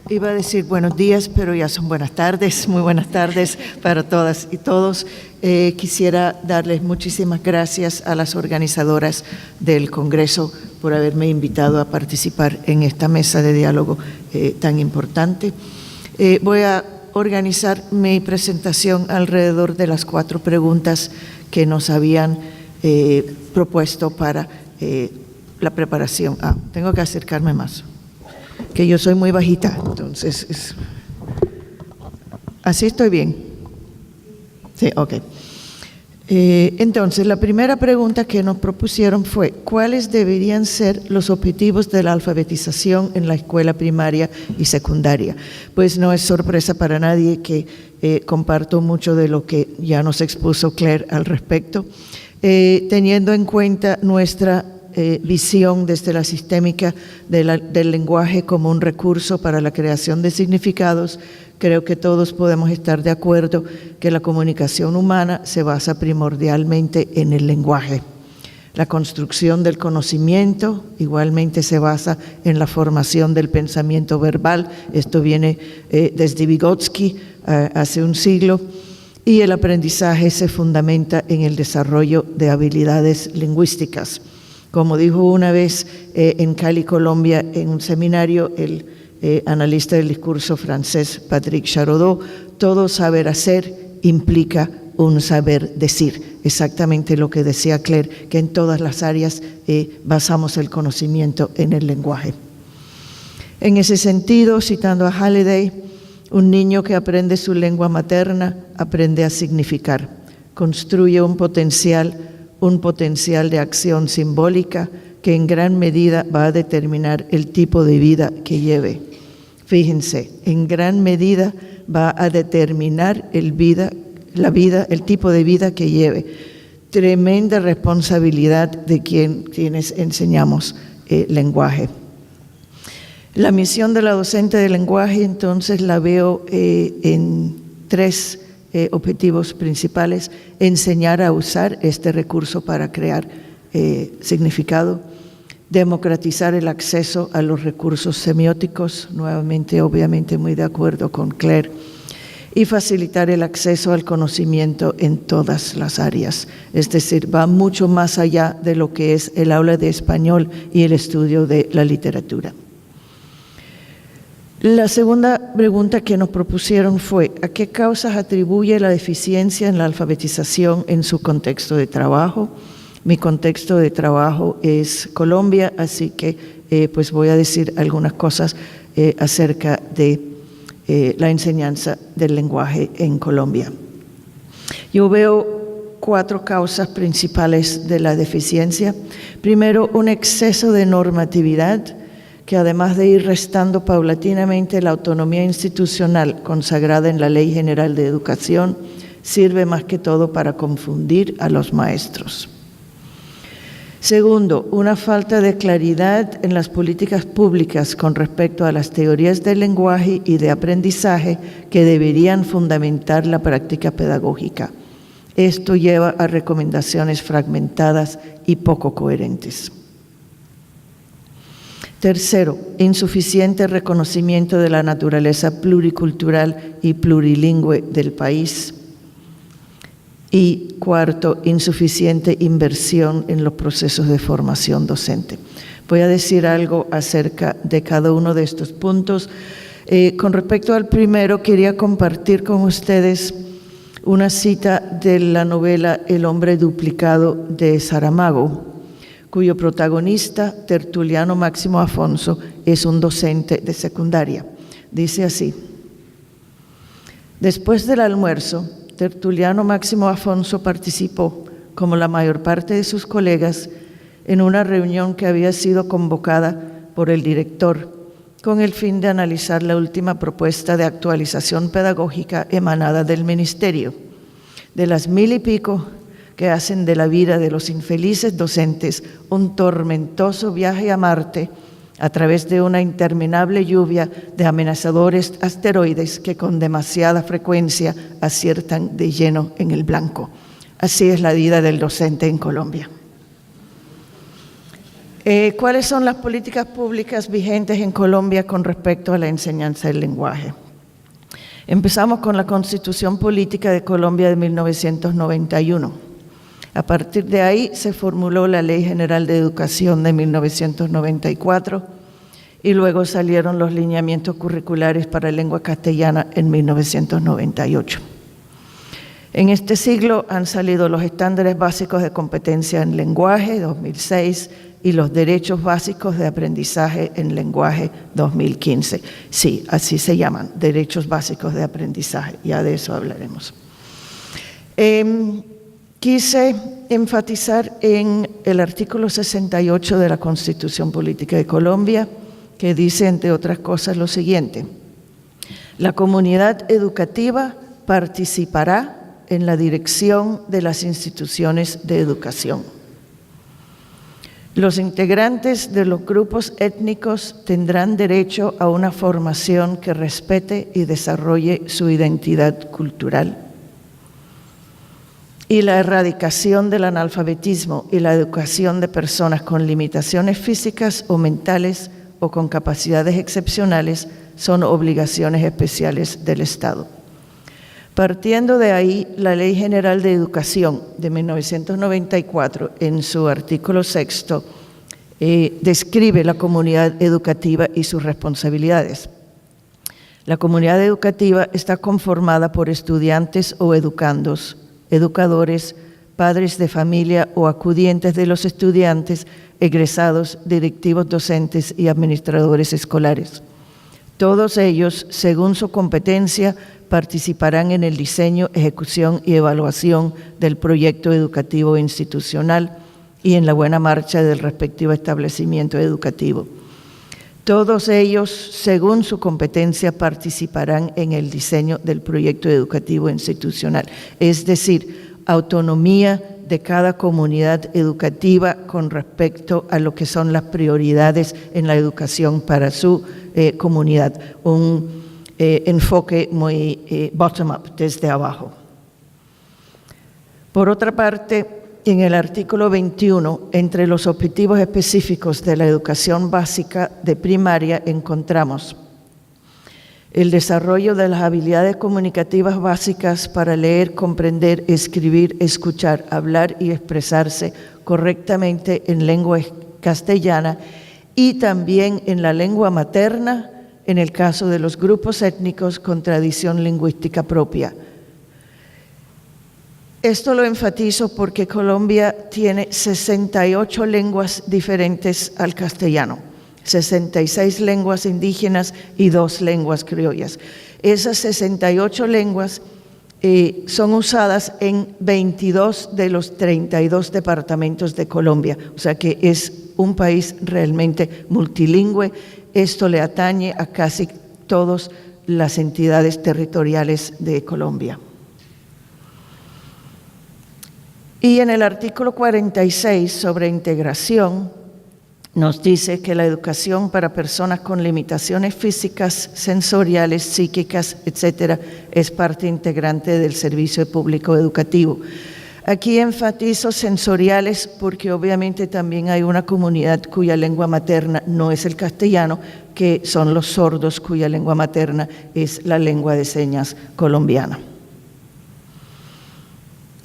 Iba a decir buenos días, pero ya son buenas tardes. Muy buenas tardes para todas y todos. Quisiera darles muchísimas gracias a las organizadoras del Congreso por haberme invitado a participar en esta mesa de diálogo tan importante. Voy a organizar mi presentación alrededor de las 4 preguntas que nos habían propuesto para la preparación. Tengo que acercarme más, que yo soy muy bajita, entonces, ¿así estoy bien? Sí, ok. Entonces, la primera pregunta que nos propusieron fue, ¿cuáles deberían ser los objetivos de la alfabetización en la escuela primaria y secundaria? Pues no es sorpresa para nadie que comparto mucho de lo que ya nos expuso Claire al respecto, teniendo en cuenta nuestra visión desde la sistémica del lenguaje como un recurso para la creación de significados. Creo que todos podemos estar de acuerdo que la comunicación humana se basa primordialmente en el lenguaje. La construcción del conocimiento igualmente se basa en la formación del pensamiento verbal. Esto viene desde Vygotsky hace un siglo. Y el aprendizaje se fundamenta en el desarrollo de habilidades lingüísticas. Como dijo una vez en Cali, Colombia, en un seminario, el analista del discurso francés Patrick Charodot, todo saber hacer implica un saber decir. Exactamente lo que decía Claire, que en todas las áreas basamos el conocimiento en el lenguaje. En ese sentido, citando a Halliday, un niño que aprende su lengua materna aprende a significar, construye un potencial de acción simbólica que en gran medida va a determinar el tipo de vida que lleve. Fíjense, en gran medida va a determinar el tipo de vida que lleve. Tremenda responsabilidad de quienes enseñamos lenguaje. La misión de la docente de lenguaje, entonces, la veo en 3 objetivos principales: enseñar a usar este recurso para crear significado, democratizar el acceso a los recursos semióticos, nuevamente, obviamente, muy de acuerdo con Claire, y facilitar el acceso al conocimiento en todas las áreas. Es decir, va mucho más allá de lo que es el aula de español y el estudio de la literatura. La segunda pregunta que nos propusieron fue, ¿a qué causas atribuye la deficiencia en la alfabetización en su contexto de trabajo? Mi contexto de trabajo es Colombia, así que pues voy a decir algunas cosas acerca de la enseñanza del lenguaje en Colombia. Yo veo 4 causas principales de la deficiencia. Primero, un exceso de normatividad, que además de ir restando paulatinamente la autonomía institucional consagrada en la Ley General de Educación, sirve más que todo para confundir a los maestros. Segundo, una falta de claridad en las políticas públicas con respecto a las teorías del lenguaje y de aprendizaje que deberían fundamentar la práctica pedagógica. Esto lleva a recomendaciones fragmentadas y poco coherentes. Tercero, insuficiente reconocimiento de la naturaleza pluricultural y plurilingüe del país. Y cuarto, insuficiente inversión en los procesos de formación docente. Voy a decir algo acerca de cada uno de estos puntos. Con respecto al primero, quería compartir con ustedes una cita de la novela El hombre duplicado de Saramago, cuyo protagonista, Tertuliano Máximo Afonso, es un docente de secundaria. Dice así: después del almuerzo, Tertuliano Máximo Afonso participó, como la mayor parte de sus colegas, en una reunión que había sido convocada por el director con el fin de analizar la última propuesta de actualización pedagógica emanada del ministerio. De las 1000 y pico que hacen de la vida de los infelices docentes un tormentoso viaje a Marte a través de una interminable lluvia de amenazadores asteroides que con demasiada frecuencia aciertan de lleno en el blanco. Así es la vida del docente en Colombia. ¿Cuáles son las políticas públicas vigentes en Colombia con respecto a la enseñanza del lenguaje? Empezamos con la Constitución Política de Colombia de 1991. A partir de ahí se formuló la Ley General de Educación de 1994 y luego salieron los lineamientos curriculares para lengua castellana en 1998. En este siglo han salido los estándares básicos de competencia en lenguaje, 2006, y los derechos básicos de aprendizaje en lenguaje, 2015. Sí, así se llaman, derechos básicos de aprendizaje, ya de eso hablaremos. Quise enfatizar en el artículo 68 de la Constitución Política de Colombia, que dice, entre otras cosas, lo siguiente: la comunidad educativa participará en la dirección de las instituciones de educación. Los integrantes de los grupos étnicos tendrán derecho a una formación que respete y desarrolle su identidad cultural. Y la erradicación del analfabetismo y la educación de personas con limitaciones físicas o mentales o con capacidades excepcionales son obligaciones especiales del Estado. Partiendo de ahí, la Ley General de Educación de 1994, en su artículo 6, describe la comunidad educativa y sus responsabilidades. La comunidad educativa está conformada por estudiantes o educandos, educadores, padres de familia o acudientes de los estudiantes, egresados, directivos docentes y administradores escolares. Todos ellos, según su competencia, participarán en el diseño, ejecución y evaluación del proyecto educativo institucional y en la buena marcha del respectivo establecimiento educativo. Todos ellos, según su competencia, participarán en el diseño del proyecto educativo institucional, es decir, autonomía de cada comunidad educativa con respecto a lo que son las prioridades en la educación para su comunidad, un enfoque muy bottom-up, desde abajo. Por otra parte, en el artículo 21, entre los objetivos específicos de la educación básica de primaria encontramos el desarrollo de las habilidades comunicativas básicas para leer, comprender, escribir, escuchar, hablar y expresarse correctamente en lengua castellana y también en la lengua materna, en el caso de los grupos étnicos con tradición lingüística propia. Esto lo enfatizo porque Colombia tiene 68 lenguas diferentes al castellano, 66 lenguas indígenas y 2 lenguas criollas. Esas 68 lenguas son usadas en 22 de los 32 departamentos de Colombia, o sea que es un país realmente multilingüe. Esto le atañe a casi todas las entidades territoriales de Colombia. Y en el artículo 46 sobre integración nos dice que la educación para personas con limitaciones físicas, sensoriales, psíquicas, etcétera, es parte integrante del servicio público educativo. Aquí enfatizo sensoriales porque obviamente también hay una comunidad cuya lengua materna no es el castellano, que son los sordos cuya lengua materna es la lengua de señas colombiana.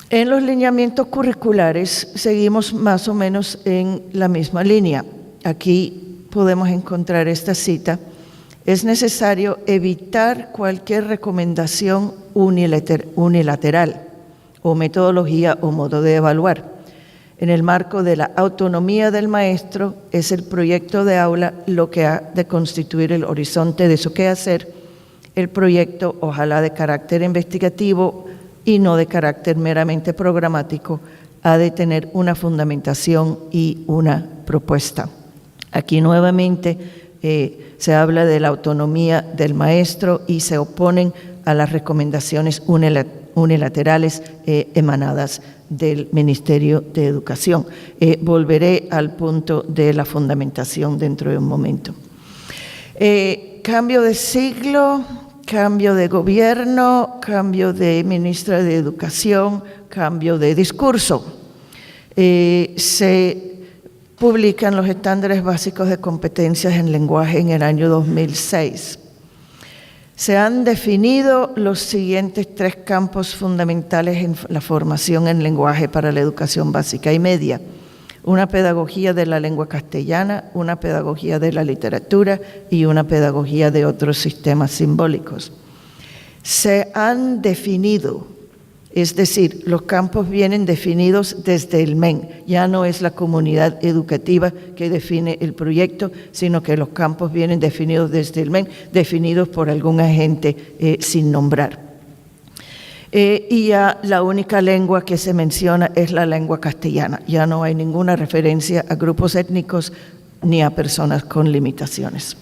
En los lineamientos curriculares seguimos más o menos en la misma línea. Aquí podemos encontrar esta cita: es necesario evitar cualquier recomendación unilateral o metodología o modo de evaluar. En el marco de la autonomía del maestro, es el proyecto de aula lo que ha de constituir el horizonte de su quehacer. El proyecto, ojalá de carácter investigativo y no de carácter meramente programático, ha de tener una fundamentación y una propuesta. Aquí nuevamente se habla de la autonomía del maestro y se oponen a las recomendaciones unilaterales emanadas del Ministerio de Educación. Volveré al punto de la fundamentación dentro de un momento. Cambio de siglo, cambio de gobierno, cambio de ministra de Educación, cambio de discurso. Se publican los estándares básicos de competencias en lenguaje en el año 2006. Se han definido los siguientes 3 campos fundamentales en la formación en lenguaje para la educación básica y media: una pedagogía de la lengua castellana, una pedagogía de la literatura y una pedagogía de otros sistemas simbólicos. Se han definido, es decir, los campos vienen definidos desde el MEN, ya no es la comunidad educativa que define el proyecto, sino que los campos vienen definidos desde el MEN, definidos por algún agente sin nombrar. Y ya la única lengua que se menciona es la lengua castellana, ya no hay ninguna referencia a grupos étnicos ni a personas con limitaciones.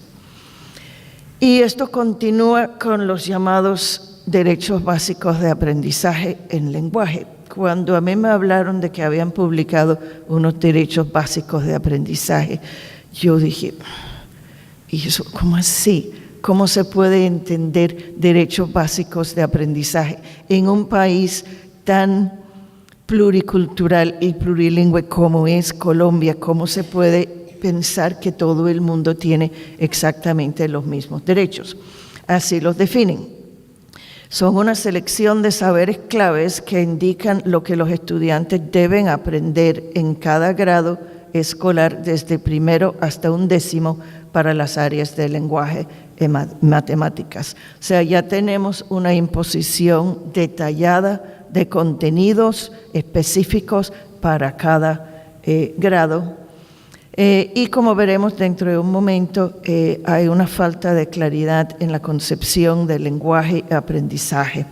Y esto continúa con los llamados derechos básicos de aprendizaje en lenguaje. Cuando a mí me hablaron de que habían publicado unos derechos básicos de aprendizaje, yo dije, ¿y eso cómo así? ¿Cómo se puede entender derechos básicos de aprendizaje en un país tan pluricultural y plurilingüe como es Colombia? ¿Cómo se puede pensar que todo el mundo tiene exactamente los mismos derechos? Así los definen. Son una selección de saberes claves que indican lo que los estudiantes deben aprender en cada grado escolar desde primero hasta 11º para las áreas de lenguaje y matemáticas. O sea, ya tenemos una imposición detallada de contenidos específicos para cada grado. Y como veremos dentro de un momento, hay una falta de claridad en la concepción del lenguaje y aprendizaje.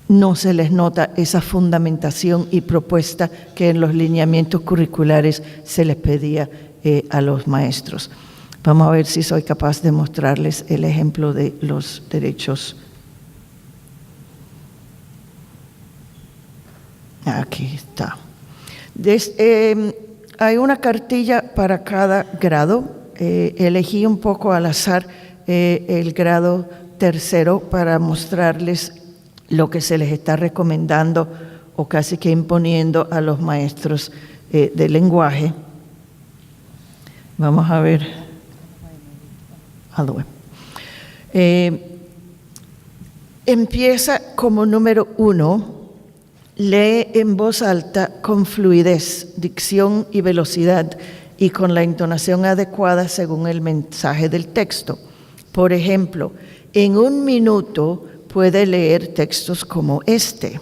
No se les nota esa fundamentación y propuesta que en los lineamientos curriculares se les pedía a los maestros. Vamos a ver si soy capaz de mostrarles el ejemplo de los derechos. Aquí está. Hay una cartilla para cada grado. Elegí un poco al azar el grado 3º para mostrarles lo que se les está recomendando o casi que imponiendo a los maestros de lenguaje. Vamos a ver. Empieza como número 1. Lee en voz alta con fluidez, dicción y velocidad y con la entonación adecuada según el mensaje del texto. Por ejemplo, en 1 minuto puede leer textos como este.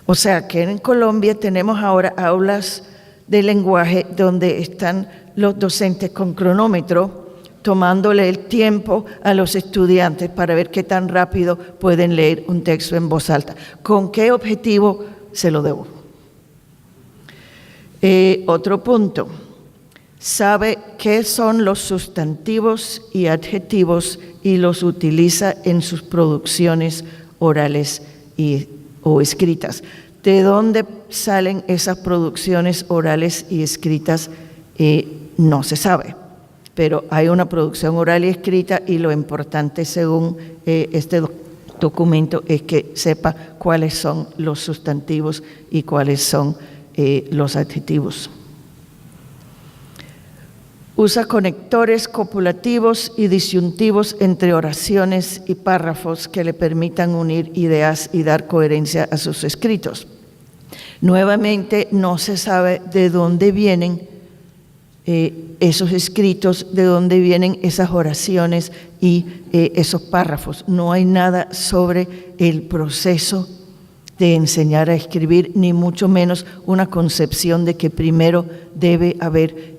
O sea que en Colombia tenemos ahora aulas de lenguaje donde están los docentes con cronómetro tomándole el tiempo a los estudiantes para ver qué tan rápido pueden leer un texto en voz alta. ¿Con qué objetivo? Se lo debo. Otro punto. Sabe qué son los sustantivos y adjetivos y los utiliza en sus producciones orales o escritas. ¿De dónde salen esas producciones orales y escritas? No se sabe. Pero hay una producción oral y escrita y lo importante según este documento es que sepa cuáles son los sustantivos y cuáles son los adjetivos. Usa conectores copulativos y disyuntivos entre oraciones y párrafos que le permitan unir ideas y dar coherencia a sus escritos. Nuevamente, no se sabe de dónde vienen esos escritos, de dónde vienen esas oraciones y esos párrafos. No hay nada sobre el proceso de enseñar a escribir, ni mucho menos una concepción de que primero debe haber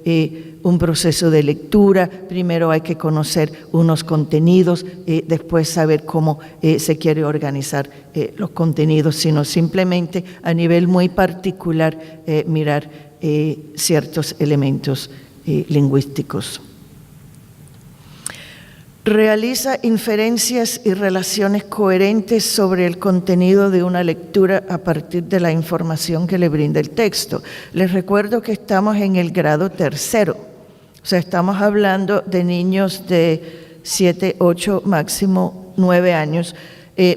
un proceso de lectura, primero hay que conocer unos contenidos, después saber cómo se quiere organizar los contenidos, sino simplemente a nivel muy particular mirar ciertos elementos lingüísticos. Realiza inferencias y relaciones coherentes sobre el contenido de una lectura a partir de la información que le brinda el texto. Les recuerdo que estamos en el grado 3º, o sea, estamos hablando de niños de 7, 8, máximo 9 años,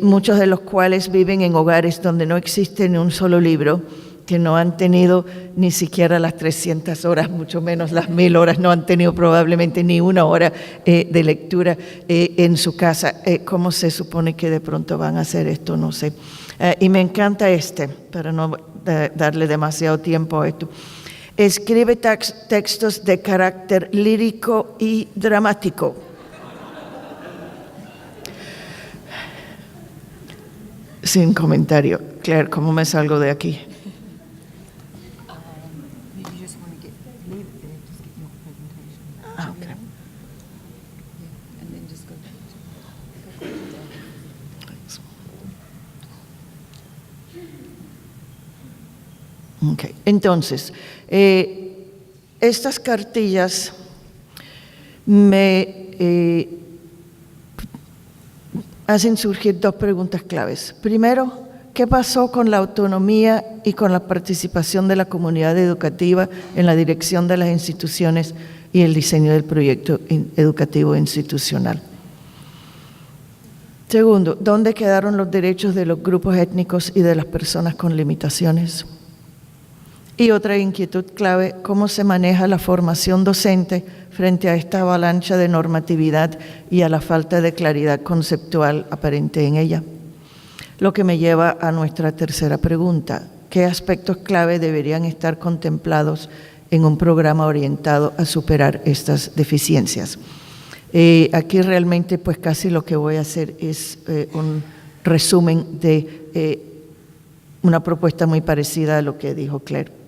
muchos de los cuales viven en hogares donde no existe ni un solo libro que no han tenido ni siquiera las 300 horas, mucho menos las 1000 horas, no han tenido probablemente ni una hora de lectura en su casa. ¿Cómo se supone que de pronto van a hacer esto? No sé. Y me encanta para no darle demasiado tiempo a esto. Escribe textos de carácter lírico y dramático. Sin comentario. Claire, ¿cómo me salgo de aquí? Okay. Entonces, estas cartillas me hacen surgir dos preguntas claves. Primero, ¿qué pasó con la autonomía y con la participación de la comunidad educativa en la dirección de las instituciones y el diseño del proyecto educativo institucional? Segundo, ¿dónde quedaron los derechos de los grupos étnicos y de las personas con limitaciones? Y otra inquietud clave, ¿cómo se maneja la formación docente frente a esta avalancha de normatividad y a la falta de claridad conceptual aparente en ella? Lo que me lleva a nuestra tercera pregunta, ¿qué aspectos clave deberían estar contemplados en un programa orientado a superar estas deficiencias? Aquí realmente pues casi lo que voy a hacer es un resumen de una propuesta muy parecida a lo que dijo Claire.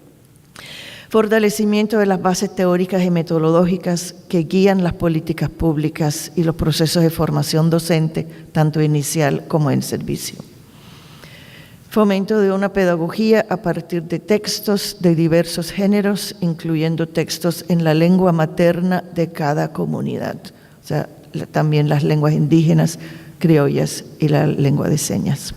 Fortalecimiento de las bases teóricas y metodológicas que guían las políticas públicas y los procesos de formación docente, tanto inicial como en servicio. Fomento de una pedagogía a partir de textos de diversos géneros, incluyendo textos en la lengua materna de cada comunidad, o sea, también las lenguas indígenas, criollas y la lengua de señas.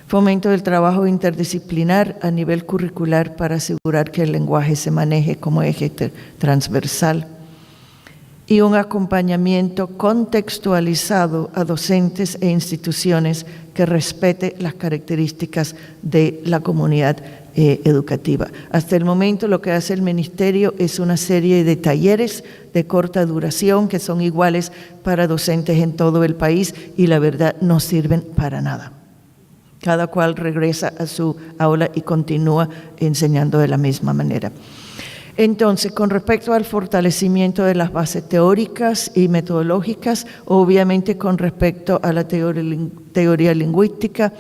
Fomento del trabajo interdisciplinar a nivel curricular para asegurar que el lenguaje se maneje como eje transversal. Y un acompañamiento contextualizado a docentes e instituciones que respete las características de la comunidad educativa. Hasta el momento lo que hace el Ministerio es una serie de talleres de corta duración que son iguales para docentes en todo el país y la verdad no sirven para nada. Cada cual regresa a su aula y continúa enseñando de la misma manera. Entonces, con respecto al fortalecimiento de las bases teóricas y metodológicas, obviamente con respecto a la teoría lingüística,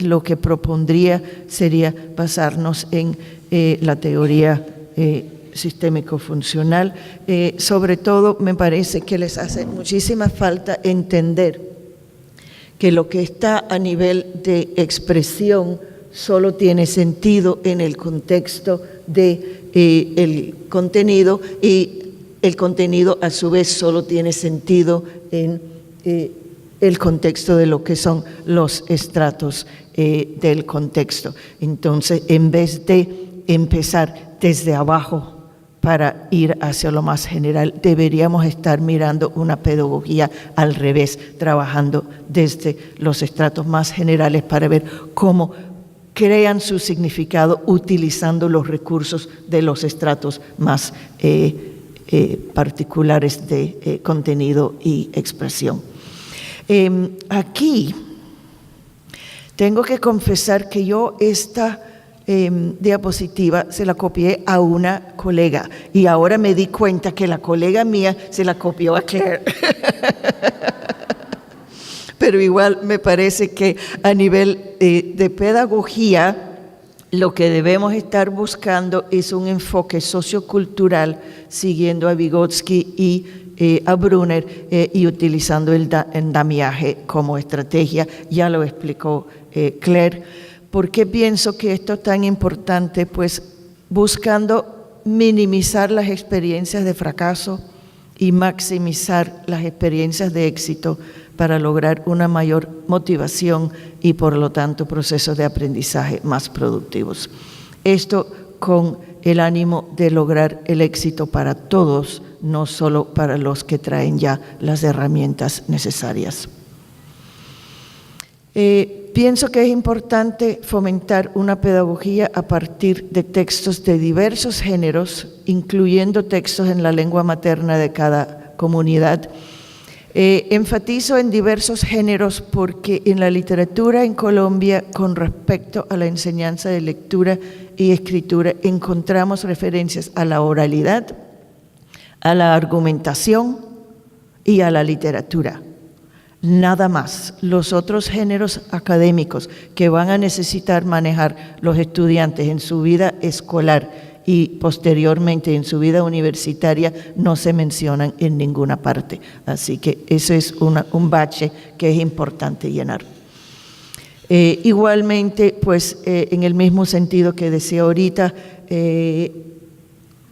lo que propondría sería basarnos en la teoría sistémico-funcional. Sobre todo, me parece que les hace muchísima falta entender que lo que está a nivel de expresión solo tiene sentido en el contexto de el contenido y el contenido a su vez solo tiene sentido en el contexto de lo que son los estratos del contexto. Entonces, en vez de empezar desde abajo para ir hacia lo más general, deberíamos estar mirando una pedagogía al revés, trabajando desde los estratos más generales para ver cómo crean su significado utilizando los recursos de los estratos más particulares de contenido y expresión. Aquí tengo que confesar que yo esta diapositiva se la copié a una colega y ahora me di cuenta que la colega mía se la copió a Claire. Pero igual me parece que a nivel de pedagogía lo que debemos estar buscando es un enfoque sociocultural siguiendo a Vygotsky y a Brunner y utilizando el andamiaje como estrategia. Ya lo explicó Claire. ¿Por qué pienso que esto es tan importante? Pues buscando minimizar las experiencias de fracaso y maximizar las experiencias de éxito para lograr una mayor motivación y por lo tanto procesos de aprendizaje más productivos. Esto con el ánimo de lograr el éxito para todos, no solo para los que traen ya las herramientas necesarias. Pienso que es importante fomentar una pedagogía a partir de textos de diversos géneros, incluyendo textos en la lengua materna de cada comunidad. Enfatizo en diversos géneros porque en la literatura en Colombia, con respecto a la enseñanza de lectura y escritura, encontramos referencias a la oralidad, a la argumentación y a la literatura. Nada más. Los otros géneros académicos que van a necesitar manejar los estudiantes en su vida escolar y posteriormente en su vida universitaria no se mencionan en ninguna parte. Así que eso es un bache que es importante llenar. Igualmente, pues en el mismo sentido que decía ahorita,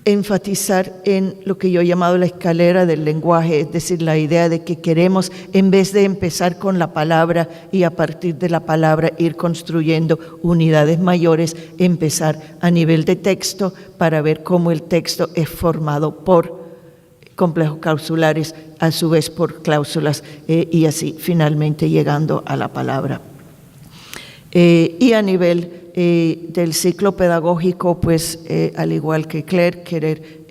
enfatizar en lo que yo he llamado la escalera del lenguaje, es decir, la idea de que queremos, en vez de empezar con la palabra y a partir de la palabra ir construyendo unidades mayores, empezar a nivel de texto para ver cómo el texto es formado por complejos clausulares, a su vez por cláusulas y así finalmente llegando a la palabra. Y a nivel del ciclo pedagógico, pues al igual que Claire, querer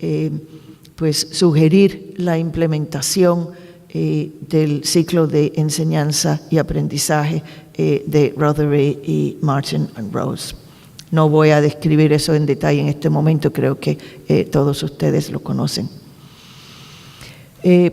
pues sugerir la implementación del ciclo de enseñanza y aprendizaje de Rothery y Martin and Rose. No voy a describir eso en detalle en este momento, creo que todos ustedes lo conocen.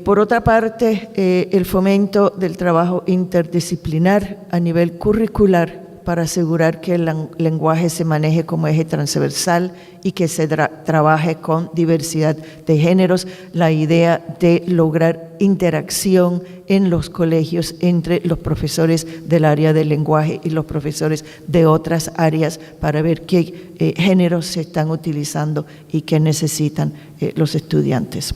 Por otra parte, el fomento del trabajo interdisciplinar a nivel curricular para asegurar que el lenguaje se maneje como eje transversal y que se trabaje con diversidad de géneros, la idea de lograr interacción en los colegios entre los profesores del área del lenguaje y los profesores de otras áreas para ver qué géneros se están utilizando y qué necesitan los estudiantes.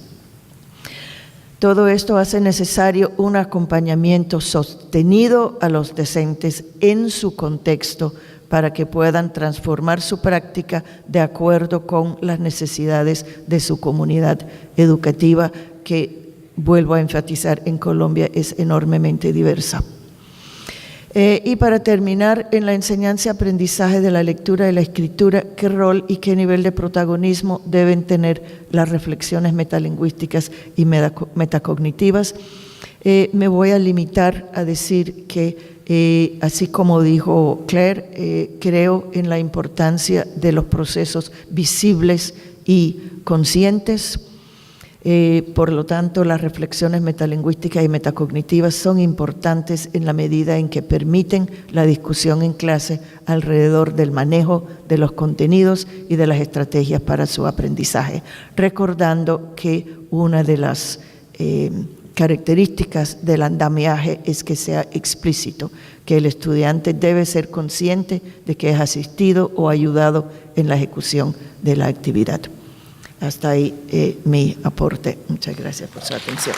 Todo esto hace necesario un acompañamiento sostenido a los docentes en su contexto para que puedan transformar su práctica de acuerdo con las necesidades de su comunidad educativa, que, vuelvo a enfatizar, en Colombia es enormemente diversa. Y para terminar, en la enseñanza y aprendizaje de la lectura y la escritura, ¿qué rol y qué nivel de protagonismo deben tener las reflexiones metalingüísticas y metacognitivas? Me voy a limitar a decir que, así como dijo Claire, creo en la importancia de los procesos visibles y conscientes. Por lo tanto, las reflexiones metalingüísticas y metacognitivas son importantes en la medida en que permiten la discusión en clase alrededor del manejo de los contenidos y de las estrategias para su aprendizaje, recordando que una de las características del andamiaje es que sea explícito, que el estudiante debe ser consciente de que es asistido o ayudado en la ejecución de la actividad. Hasta ahí mi aporte. Muchas gracias por su atención.